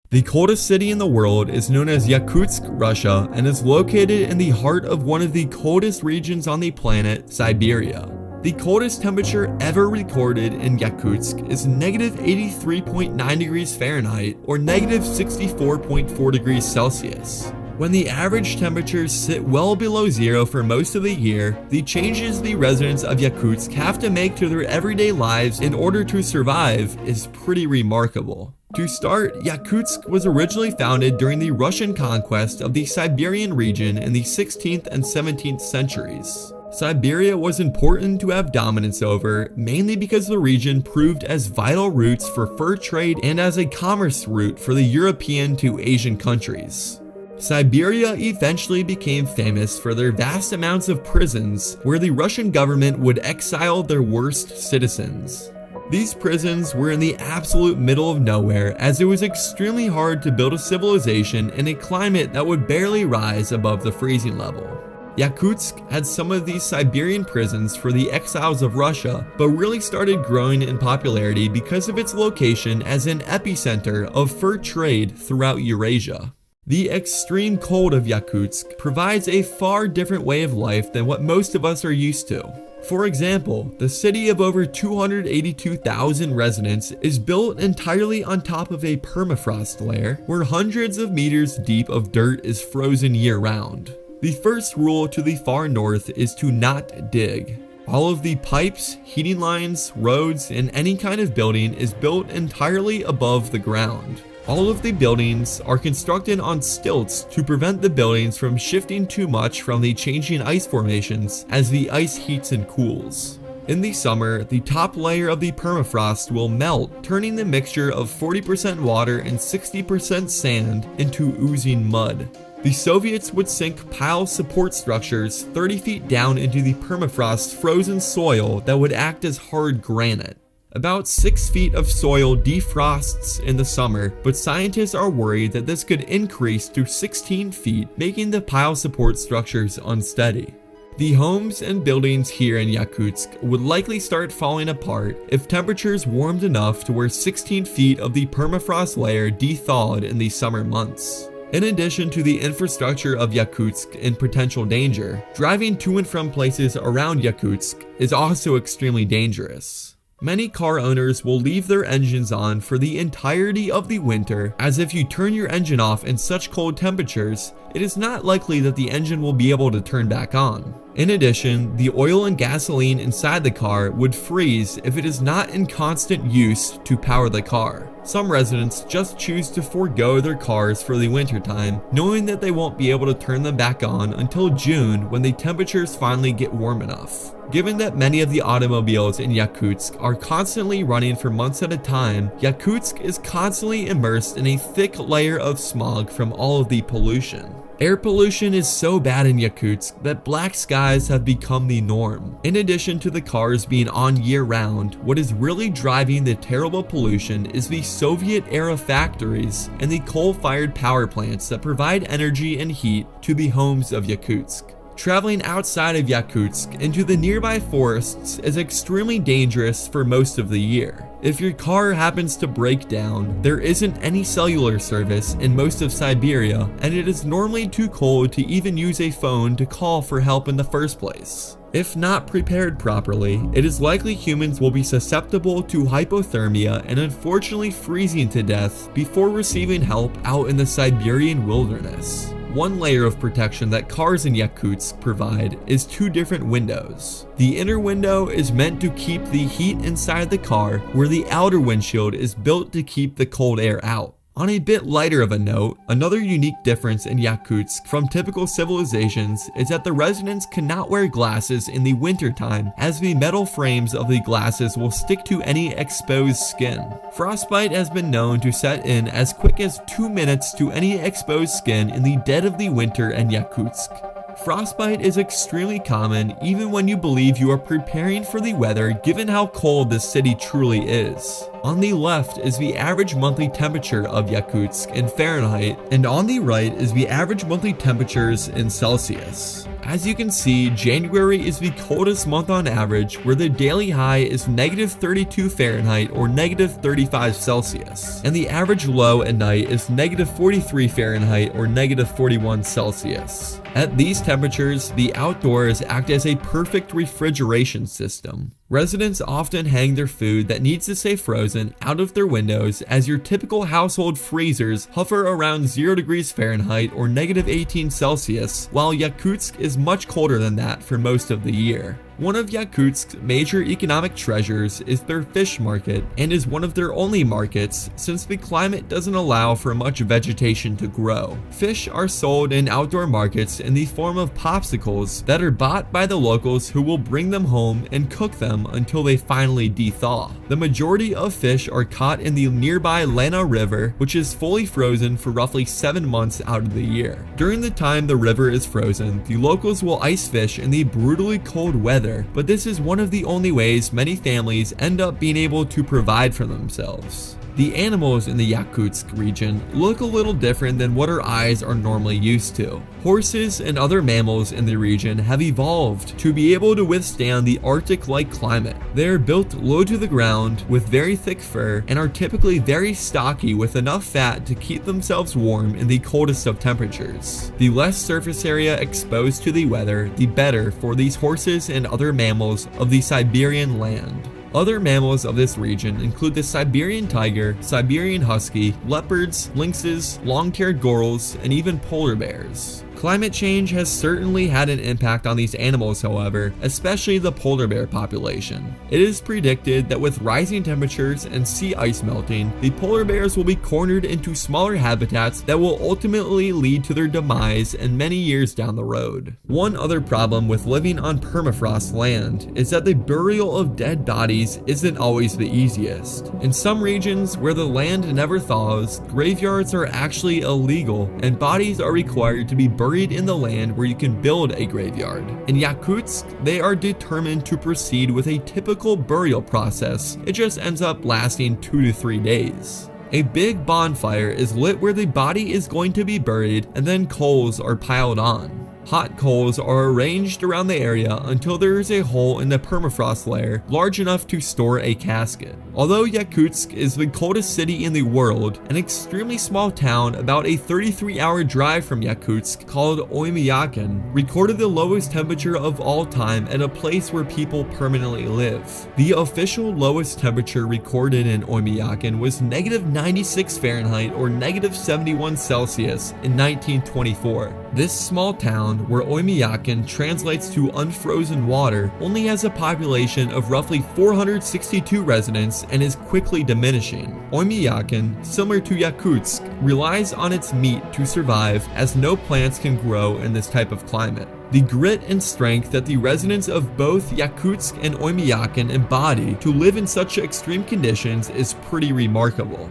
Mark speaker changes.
Speaker 1: The coldest city in the world is known as Yakutsk, Russia, and is located in the heart of one of the coldest regions on the planet, Siberia. The coldest temperature ever recorded in Yakutsk is -83.9 degrees Fahrenheit or -64.4 degrees Celsius. When the average temperatures sit well below zero for most of the year, the changes the residents of Yakutsk have to make to their everyday lives in order to survive is pretty remarkable. To start, Yakutsk was originally founded during the Russian conquest of the Siberian region in the 16th and 17th centuries. Siberia was important to have dominance over, mainly because the region proved as vital routes for fur trade and as a commerce route for the European to Asian countries. Siberia eventually became famous for their vast amounts of prisons where the Russian government would exile their worst citizens. These prisons were in the absolute middle of nowhere, as it was extremely hard to build a civilization in a climate that would barely rise above the freezing level. Yakutsk had some of these Siberian prisons for the exiles of Russia, but really started growing in popularity because of its location as an epicenter of fur trade throughout Eurasia. The extreme cold of Yakutsk provides a far different way of life than what most of us are used to. For example, the city of over 282,000 residents is built entirely on top of a permafrost layer where hundreds of meters deep of dirt is frozen year-round. The first rule to the far north is to not dig. All of the pipes, heating lines, roads, and any kind of building is built entirely above the ground. All of the buildings are constructed on stilts to prevent the buildings from shifting too much from the changing ice formations as the ice heats and cools. In the summer, the top layer of the permafrost will melt, turning the mixture of 40% water and 60% sand into oozing mud. The Soviets would sink pile support structures 30 feet down into the permafrost frozen soil that would act as hard granite. About 6 feet of soil defrosts in the summer, but scientists are worried that this could increase to 16 feet, making the pile support structures unsteady. The homes and buildings here in Yakutsk would likely start falling apart if temperatures warmed enough to where 16 feet of the permafrost layer de-thawed in the summer months. In addition to the infrastructure of Yakutsk in potential danger, driving to and from places around Yakutsk is also extremely dangerous. Many car owners will leave their engines on for the entirety of the winter, as if you turn your engine off in such cold temperatures, it is not likely that the engine will be able to turn back on. In addition, the oil and gasoline inside the car would freeze if it is not in constant use to power the car. Some residents just choose to forego their cars for the wintertime, knowing that they won't be able to turn them back on until June when the temperatures finally get warm enough. Given that many of the automobiles in Yakutsk are constantly running for months at a time, Yakutsk is constantly immersed in a thick layer of smog from all of the pollution. Air pollution is so bad in Yakutsk that black skies have become the norm. In addition to the cars being on year-round, what is really driving the terrible pollution is the Soviet-era factories and the coal-fired power plants that provide energy and heat to the homes of Yakutsk. Traveling outside of Yakutsk into the nearby forests is extremely dangerous for most of the year. If your car happens to break down, there isn't any cellular service in most of Siberia, and it is normally too cold to even use a phone to call for help in the first place. If not prepared properly, it is likely humans will be susceptible to hypothermia and unfortunately freezing to death before receiving help out in the Siberian wilderness. One layer of protection that cars in Yakutsk provide is 2 different windows. The inner window is meant to keep the heat inside the car, where the outer windshield is built to keep the cold air out. On a bit lighter of a note, another unique difference in Yakutsk from typical civilizations is that the residents cannot wear glasses in the wintertime, as the metal frames of the glasses will stick to any exposed skin. Frostbite has been known to set in as quick as 2 minutes to any exposed skin in the dead of the winter in Yakutsk. Frostbite is extremely common even when you believe you are preparing for the weather, given how cold this city truly is. On the left is the average monthly temperature of Yakutsk in Fahrenheit, and on the right is the average monthly temperatures in Celsius. As you can see, January is the coldest month on average, where the daily high is -32 Fahrenheit or -35 Celsius, and the average low at night is -43 Fahrenheit or -41 Celsius. At these temperatures, the outdoors act as a perfect refrigeration system. Residents often hang their food that needs to stay frozen out of their windows, as your typical household freezers hover around 0 degrees Fahrenheit or -18 Celsius, while Yakutsk is much colder than that for most of the year. One of Yakutsk's major economic treasures is their fish market, and is one of their only markets since the climate doesn't allow for much vegetation to grow. Fish are sold in outdoor markets in the form of popsicles that are bought by the locals, who will bring them home and cook them until they finally de-thaw. The majority of fish are caught in the nearby Lena River, which is fully frozen for roughly 7 months out of the year. During the time the river is frozen, the locals will ice fish in the brutally cold weather, but this is one of the only ways many families end up being able to provide for themselves. The animals in the Yakutsk region look a little different than what our eyes are normally used to. Horses and other mammals in the region have evolved to be able to withstand the Arctic-like climate. They are built low to the ground with very thick fur and are typically very stocky with enough fat to keep themselves warm in the coldest of temperatures. The less surface area exposed to the weather, the better for these horses and other mammals of the Siberian land. Other mammals of this region include the Siberian tiger, Siberian husky, leopards, lynxes, long-tailed gorals, and even polar bears. Climate change has certainly had an impact on these animals, however, especially the polar bear population. It is predicted that with rising temperatures and sea ice melting, the polar bears will be cornered into smaller habitats that will ultimately lead to their demise in many years down the road. One other problem with living on permafrost land is that the burial of dead bodies isn't always the easiest. In some regions where the land never thaws, graveyards are actually illegal, and bodies are required to be buried in the land where you can build a graveyard. In Yakutsk, they are determined to proceed with a typical burial process. It just ends up lasting 2 to 3 days. A big bonfire is lit where the body is going to be buried, and then coals are piled on. Hot coals are arranged around the area until there is a hole in the permafrost layer large enough to store a casket. Although Yakutsk is the coldest city in the world, an extremely small town about a 33-hour drive from Yakutsk called Oymyakon recorded the lowest temperature of all time at a place where people permanently live. The official lowest temperature recorded in Oymyakon was -96 Fahrenheit or -71 Celsius in 1924. This small town, where Oymyakon translates to unfrozen water, only has a population of roughly 462 residents and is quickly diminishing. Oymyakon, similar to Yakutsk, relies on its meat to survive, as no plants can grow in this type of climate. The grit and strength that the residents of both Yakutsk and Oymyakon embody to live in such extreme conditions is pretty remarkable.